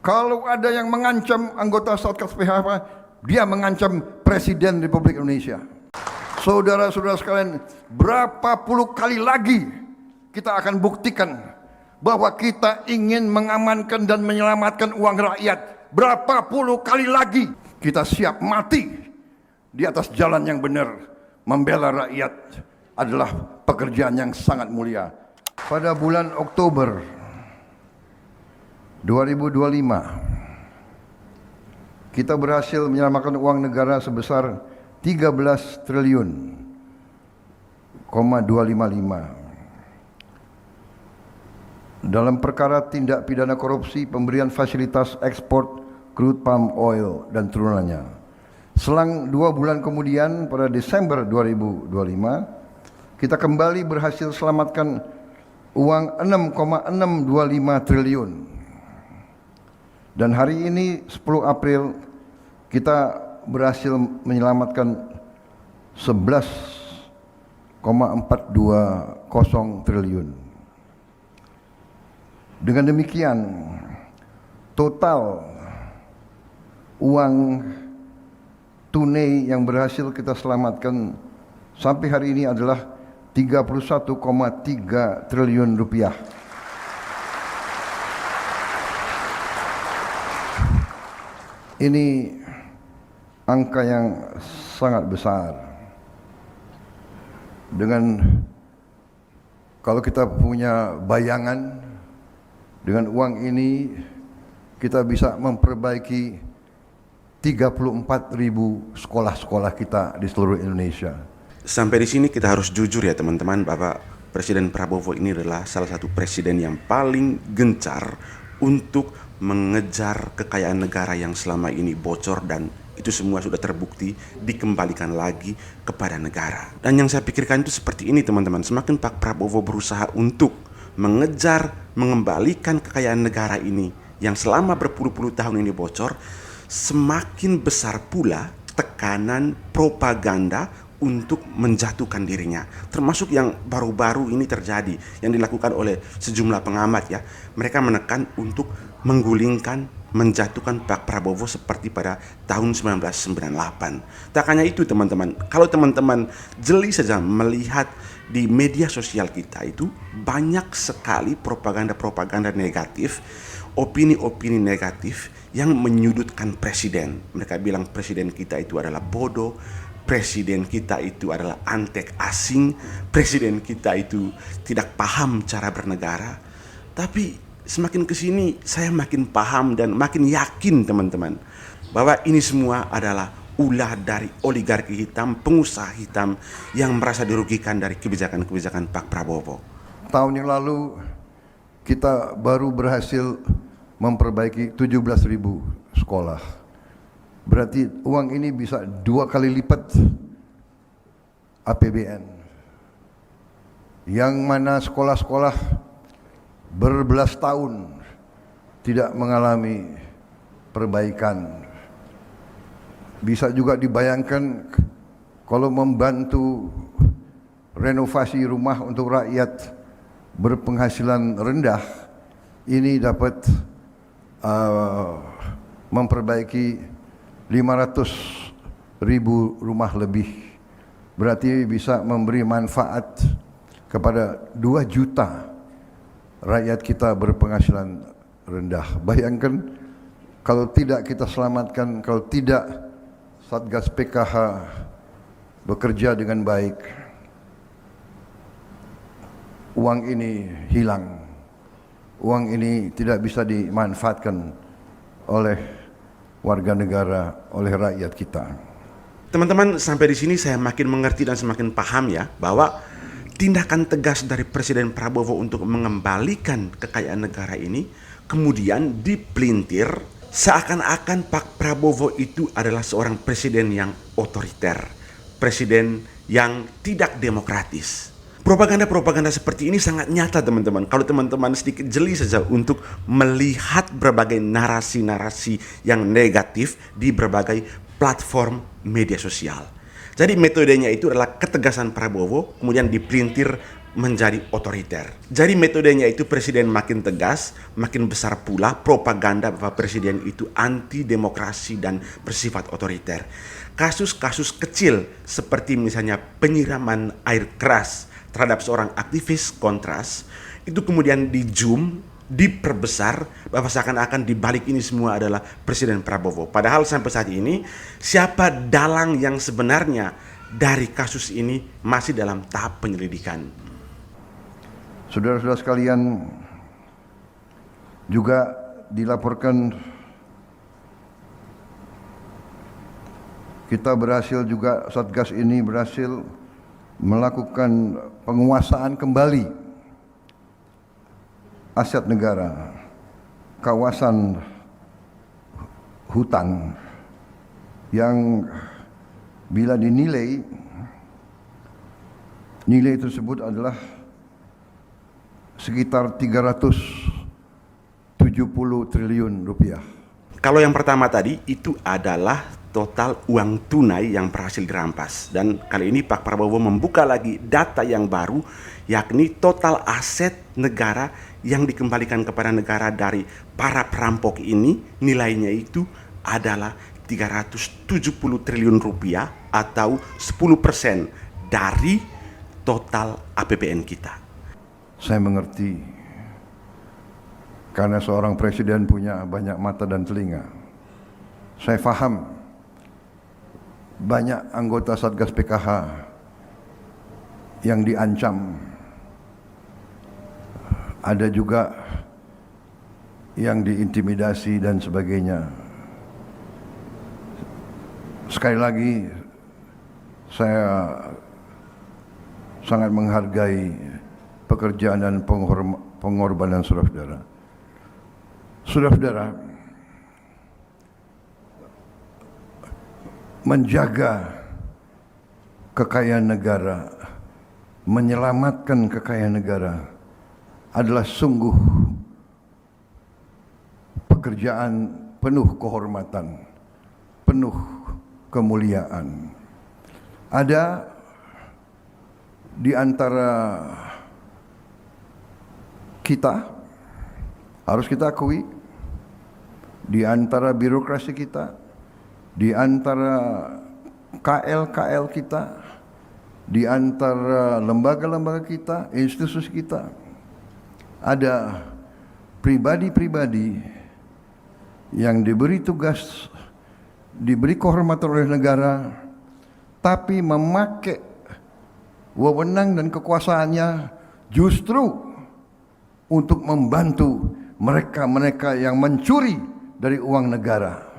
Kalau ada yang mengancam anggota Satgas PHK, dia mengancam Presiden Republik Indonesia. Saudara-saudara sekalian, berapa puluh kali lagi kita akan buktikan bahwa kita ingin mengamankan dan menyelamatkan uang rakyat. Berapa puluh kali lagi kita siap mati di atas jalan yang benar. Membela rakyat adalah pekerjaan yang sangat mulia. Pada bulan Oktober 2025, kita berhasil menyelamatkan uang negara sebesar 13 triliun 255 dalam perkara tindak pidana korupsi pemberian fasilitas ekspor crude palm oil dan turunannya. Selang 2 bulan kemudian, pada Desember 2025, kita kembali berhasil selamatkan uang 6,625 triliun. Dan hari ini 10 April kita berhasil menyelamatkan 11,420 triliun. Dengan demikian total uang tunai yang berhasil kita selamatkan sampai hari ini adalah 31,3 triliun rupiah. Ini angka yang sangat besar. Dengan kalau kita punya bayangan, dengan uang ini kita bisa memperbaiki 34.000 sekolah-sekolah kita di seluruh Indonesia. Sampai di sini kita harus jujur ya teman-teman, Bapak Presiden Prabowo ini adalah salah satu presiden yang paling gencar untuk mengejar kekayaan negara yang selama ini bocor, dan itu semua sudah terbukti dikembalikan lagi kepada negara. Dan yang saya pikirkan itu seperti ini teman-teman, semakin Pak Prabowo berusaha untuk mengejar mengembalikan kekayaan negara ini yang selama berpuluh-puluh tahun ini bocor, semakin besar pula tekanan propaganda untuk menjatuhkan dirinya. Termasuk yang baru-baru ini terjadi, yang dilakukan oleh sejumlah pengamat ya. Mereka menekan untuk menggulingkan, menjatuhkan Pak Prabowo seperti pada tahun 1998. Tak hanya itu teman-teman, kalau teman-teman jeli saja melihat di media sosial kita itu banyak sekali propaganda-propaganda negatif, opini-opini negatif yang menyudutkan presiden. Mereka bilang presiden kita itu adalah bodoh, presiden kita itu adalah antek asing, presiden kita itu tidak paham cara bernegara. Tapi semakin kesini saya makin paham dan makin yakin teman-teman bahwa ini semua adalah ulah dari oligarki hitam, pengusaha hitam yang merasa dirugikan dari kebijakan-kebijakan Pak Prabowo. Tahun yang lalu kita baru berhasil memperbaiki 17.000 sekolah. Berarti uang ini bisa 2 kali lipat APBN. Yang mana sekolah-sekolah berbelas tahun tidak mengalami perbaikan. Bisa juga dibayangkan kalau membantu renovasi rumah untuk rakyat berpenghasilan rendah, ini dapat memperbaiki 500.000 rumah lebih. Berarti bisa memberi manfaat kepada 2 juta rakyat kita berpenghasilan rendah. Bayangkan kalau tidak kita selamatkan, kalau tidak Satgas PKH bekerja dengan baik, uang ini hilang. Uang ini tidak bisa dimanfaatkan oleh warga negara, oleh rakyat kita. Teman-teman, sampai di sini saya makin mengerti dan semakin paham ya bahwa tindakan tegas dari Presiden Prabowo untuk mengembalikan kekayaan negara ini kemudian dipelintir seakan-akan Pak Prabowo itu adalah seorang presiden yang otoriter, presiden yang tidak demokratis. Propaganda-propaganda seperti ini sangat nyata teman-teman. Kalau teman-teman sedikit jeli saja untuk melihat berbagai narasi-narasi yang negatif di berbagai platform media sosial. Jadi metodenya itu adalah ketegasan Prabowo, kemudian dipelintir menjadi otoriter. Jadi metodenya itu presiden makin tegas, makin besar pula propaganda bahwa presiden itu anti demokrasi dan bersifat otoriter. Kasus-kasus kecil seperti misalnya penyiraman air keras terhadap seorang aktivis kontras itu kemudian di zoom, diperbesar bahwa seakan-akan di balik ini semua adalah Presiden Prabowo. Padahal sampai saat ini siapa dalang yang sebenarnya dari kasus ini masih dalam tahap penyelidikan. Saudara-saudara sekalian, juga dilaporkan kita berhasil juga, Satgas ini berhasil melakukan penguasaan kembali aset negara, kawasan hutan yang bila dinilai, nilai tersebut adalah sekitar 370 triliun rupiah. Kalau yang pertama tadi itu adalah total uang tunai yang berhasil dirampas. Dan kali ini Pak Prabowo membuka lagi data yang baru, yakni total aset negara yang dikembalikan kepada negara dari para perampok ini nilainya itu adalah 370 triliun rupiah atau 10% dari total APBN kita. Saya mengerti, karena seorang presiden punya banyak mata dan telinga. Saya paham banyak anggota Satgas PKH yang diancam. Ada juga yang diintimidasi dan sebagainya. Sekali lagi, saya sangat menghargai pekerjaan dan pengorbanan saudara-saudara. Saudara-saudara, menjaga kekayaan negara, menyelamatkan kekayaan negara adalah sungguh pekerjaan penuh kehormatan, penuh kemuliaan. Ada di antara kita, harus kita akui, di antara birokrasi kita, di antara KL-KL kita, di antara lembaga-lembaga kita, institusi kita, ada pribadi-pribadi yang diberi tugas, diberi kehormatan oleh negara, tapi memakai wewenang dan kekuasaannya justru untuk membantu mereka-mereka yang mencuri dari uang negara.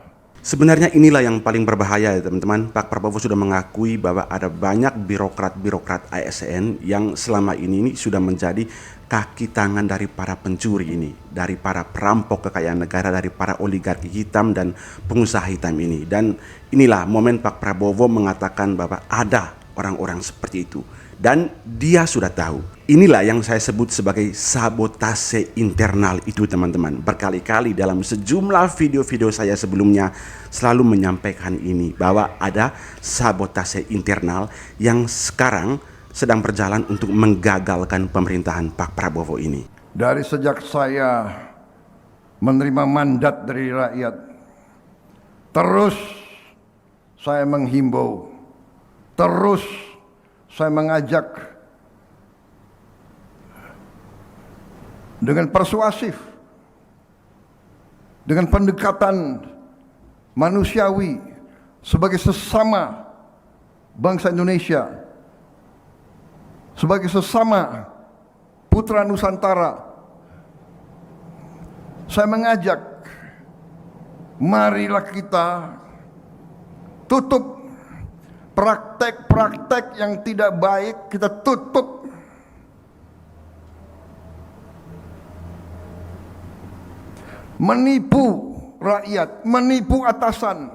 Sebenarnya inilah yang paling berbahaya ya teman-teman. Pak Prabowo sudah mengakui bahwa ada banyak birokrat-birokrat ASN yang selama ini sudah menjadi kaki tangan dari para pencuri ini, dari para perampok kekayaan negara, dari para oligarki hitam dan pengusaha hitam ini. Dan inilah momen Pak Prabowo mengatakan bahwa ada orang-orang seperti itu. Dan dia sudah tahu. Inilah yang saya sebut sebagai sabotase internal itu teman-teman. Berkali-kali dalam sejumlah video-video saya sebelumnya selalu menyampaikan ini, bahwa ada sabotase internal yang sekarang sedang berjalan untuk menggagalkan pemerintahan Pak Prabowo ini. Dari sejak saya menerima mandat dari rakyat, terus saya menghimbau, terus saya mengajak dengan persuasif, dengan pendekatan manusiawi sebagai sesama bangsa Indonesia, sebagai sesama putra Nusantara. Saya mengajak, marilah kita tutup praktek-praktek yang tidak baik, kita tutup. Menipu rakyat, menipu atasan.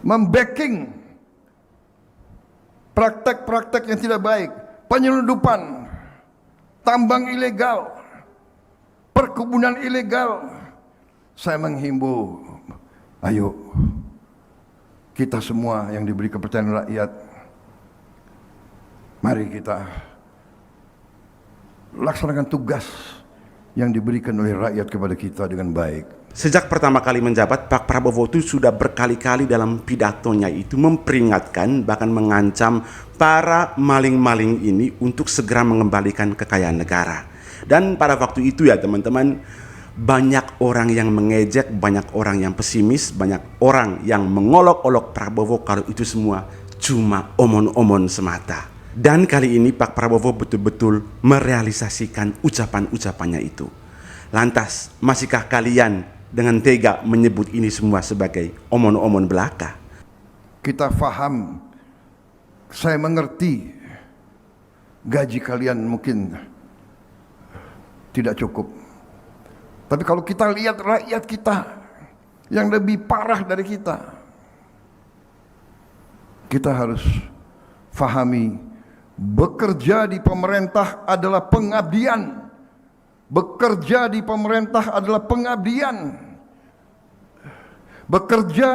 Membacking praktek-praktek yang tidak baik, penyelundupan, tambang ilegal, perkebunan ilegal. Saya menghimbau, ayo kita semua yang diberi kepercayaan rakyat, mari kita laksanakan tugas yang diberikan oleh rakyat kepada kita dengan baik. Sejak pertama kali menjabat, Pak Prabowo itu sudah berkali-kali dalam pidatonya itu memperingatkan, bahkan mengancam para maling-maling ini untuk segera mengembalikan kekayaan negara. Dan pada waktu itu ya teman-teman, banyak orang yang mengejek, banyak orang yang pesimis, banyak orang yang mengolok-olok Prabowo kalau itu semua cuma omon-omon semata. Dan kali ini Pak Prabowo betul-betul merealisasikan ucapan-ucapannya itu. Lantas, masihkah kalian dengan tega menyebut ini semua sebagai omon-omon belaka? Kita faham, saya mengerti gaji kalian mungkin tidak cukup. Tapi kalau kita lihat rakyat kita yang lebih parah dari kita harus fahami, bekerja di pemerintah adalah pengabdian. Bekerja di pemerintah adalah pengabdian. Bekerja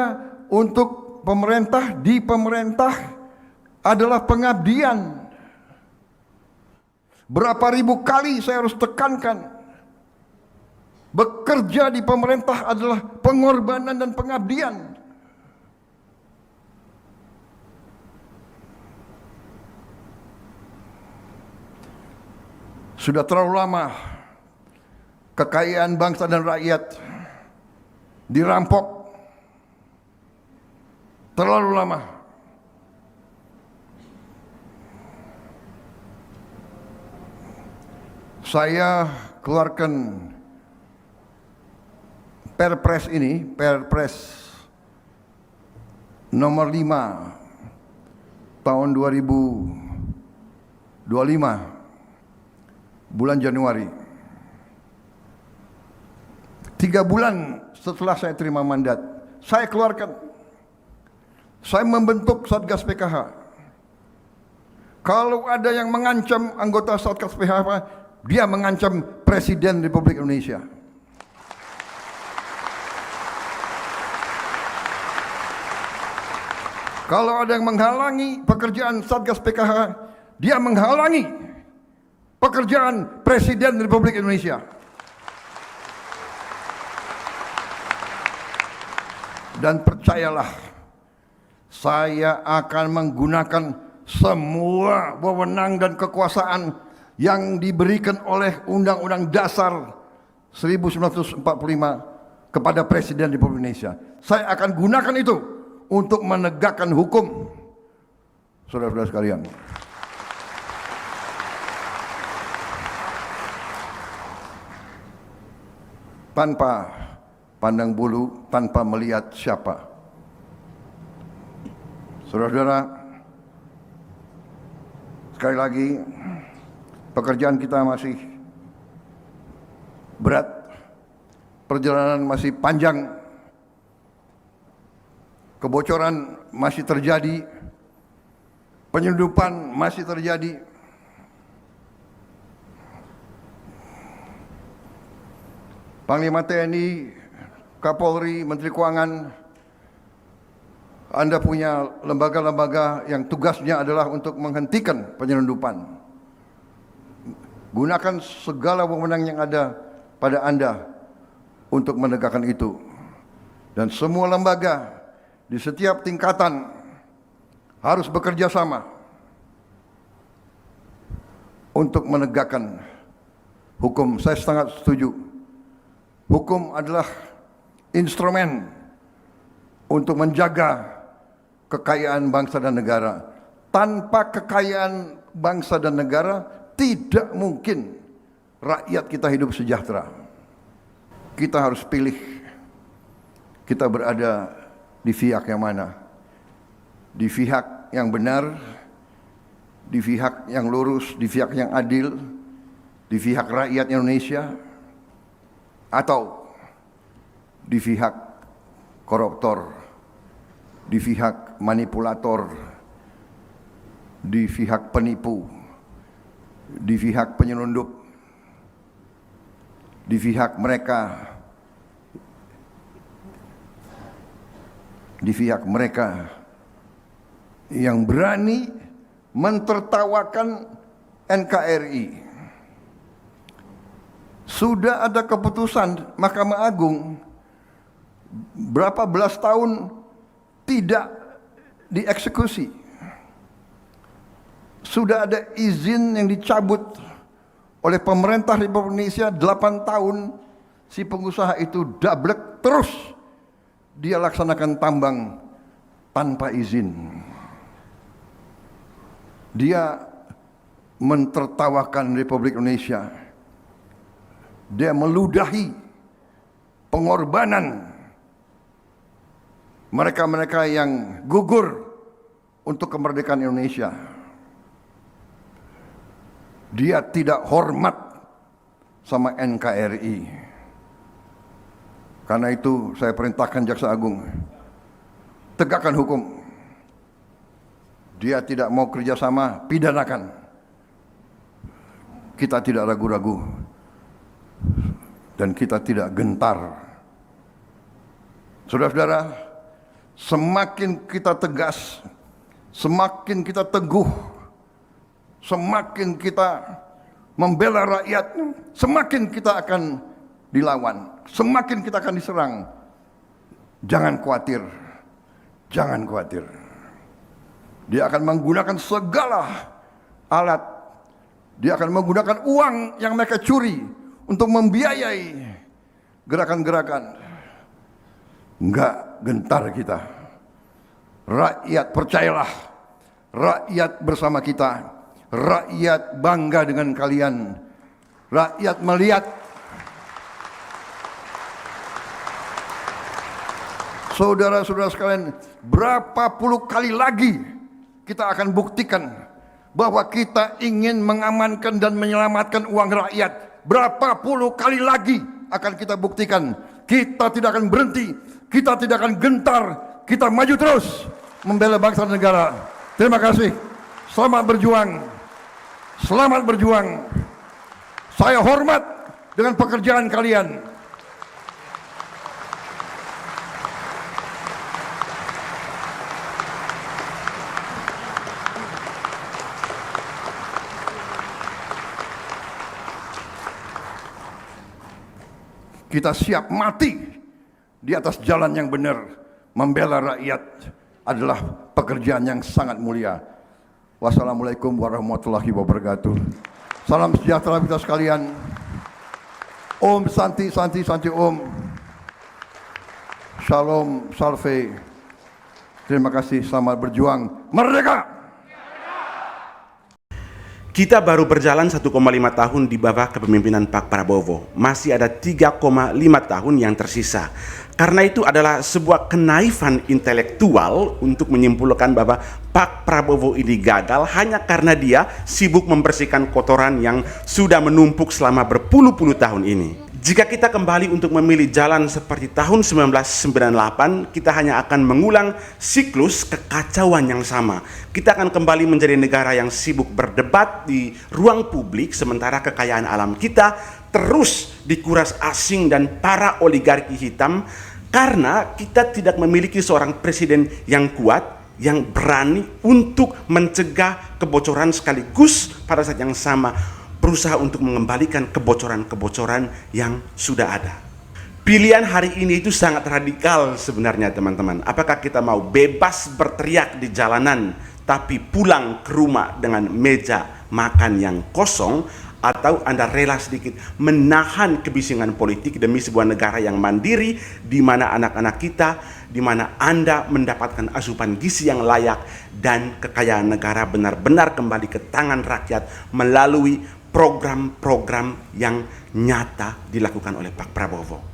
untuk pemerintah di pemerintah adalah pengabdian. Berapa ribu kali saya harus tekankan, bekerja di pemerintah adalah pengorbanan dan pengabdian. Sudah terlalu lama kekayaan bangsa dan rakyat dirampok. Terlalu lama. Saya keluarkan Perpres ini, Perpres nomor 5 tahun 2025 bulan Januari. 3 bulan setelah saya terima mandat, saya keluarkan. Saya membentuk Satgas PKH. Kalau ada yang mengancam anggota Satgas PKH, dia mengancam Presiden Republik Indonesia. Kalau ada yang menghalangi pekerjaan Satgas PKH, dia menghalangi pekerjaan Presiden Republik Indonesia. Dan percayalah, saya akan menggunakan semua wewenang dan kekuasaan yang diberikan oleh Undang-Undang Dasar 1945 kepada Presiden Republik Indonesia. Saya akan gunakan itu untuk menegakkan hukum. Saudara-saudara sekalian, tanpa pandang bulu, tanpa melihat siapa. Saudara-saudara, sekali lagi, pekerjaan kita masih berat, perjalanan masih panjang, kebocoran masih terjadi, penyelundupan masih terjadi. Panglima TNI, Kapolri, Menteri Keuangan, Anda punya lembaga-lembaga yang tugasnya adalah untuk menghentikan penyelundupan. Gunakan segala wewenang yang ada pada Anda untuk menegakkan itu. Dan semua lembaga di setiap tingkatan harus bekerja sama untuk menegakkan hukum. Saya sangat setuju. Hukum adalah instrumen untuk menjaga kekayaan bangsa dan negara. Tanpa kekayaan bangsa dan negara, tidak mungkin rakyat kita hidup sejahtera. Kita harus pilih, kita berada di pihak yang mana. Di pihak yang benar, di pihak yang lurus, di pihak yang adil, di pihak rakyat Indonesia, atau di pihak koruptor, di pihak manipulator, di pihak penipu, di pihak penyelundup, di pihak mereka di pihak mereka yang berani mentertawakan NKRI. Sudah ada keputusan Mahkamah Agung berapa belas tahun tidak dieksekusi. Sudah ada izin yang dicabut oleh pemerintah Republik Indonesia 8 tahun, si pengusaha itu dablek terus dia laksanakan tambang tanpa izin. Dia mentertawakan Republik Indonesia. Dia meludahi pengorbanan mereka-mereka yang gugur untuk kemerdekaan Indonesia. Dia tidak hormat sama NKRI. Karena itu saya perintahkan Jaksa Agung, tegakkan hukum. Dia tidak mau kerjasama, pidanakan. Kita tidak ragu-ragu dan kita tidak gentar. Saudara-saudara, semakin kita tegas, semakin kita teguh, semakin kita membela rakyat, semakin kita akan dilawan, semakin kita akan diserang. Jangan khawatir, jangan khawatir. Dia akan menggunakan segala alat. Dia akan menggunakan uang yang mereka curi untuk membiayai gerakan-gerakan. Enggak gentar kita. Rakyat percayalah, rakyat bersama kita. Rakyat bangga dengan kalian. Rakyat melihat saudara-saudara sekalian, berapa puluh kali lagi kita akan buktikan bahwa kita ingin mengamankan dan menyelamatkan uang rakyat. Berapa puluh kali lagi akan kita buktikan. Kita tidak akan berhenti, kita tidak akan gentar, kita maju terus membela bangsa dan negara. Terima kasih. Selamat berjuang. Selamat berjuang. Saya hormat dengan pekerjaan kalian. Kita siap mati di atas jalan yang benar. Membela rakyat adalah pekerjaan yang sangat mulia. Wassalamualaikum warahmatullahi wabarakatuh. Salam sejahtera kita sekalian. Om Santi Santi Santi Om. Shalom Salve. Terima kasih, selamat berjuang. Merdeka! Kita baru berjalan 1,5 tahun di bawah kepemimpinan Pak Prabowo. Masih ada 3,5 tahun yang tersisa. Karena itu adalah sebuah kenaifan intelektual untuk menyimpulkan bahwa Pak Prabowo ini gagal hanya karena dia sibuk membersihkan kotoran yang sudah menumpuk selama berpuluh-puluh tahun ini. Jika kita kembali untuk memilih jalan seperti tahun 1998, kita hanya akan mengulang siklus kekacauan yang sama. Kita akan kembali menjadi negara yang sibuk berdebat di ruang publik, sementara kekayaan alam kita terus dikuras asing dan para oligarki hitam, karena kita tidak memiliki seorang presiden yang kuat, yang berani untuk mencegah kebocoran sekaligus pada saat yang sama berusaha untuk mengembalikan kebocoran-kebocoran yang sudah ada. Pilihan hari ini itu sangat radikal sebenarnya teman-teman. Apakah kita mau bebas berteriak di jalanan tapi pulang ke rumah dengan meja makan yang kosong, atau Anda rela sedikit menahan kebisingan politik demi sebuah negara yang mandiri, di mana anak-anak kita, di mana Anda mendapatkan asupan gizi yang layak dan kekayaan negara benar-benar kembali ke tangan rakyat melalui program-program yang nyata dilakukan oleh Pak Prabowo.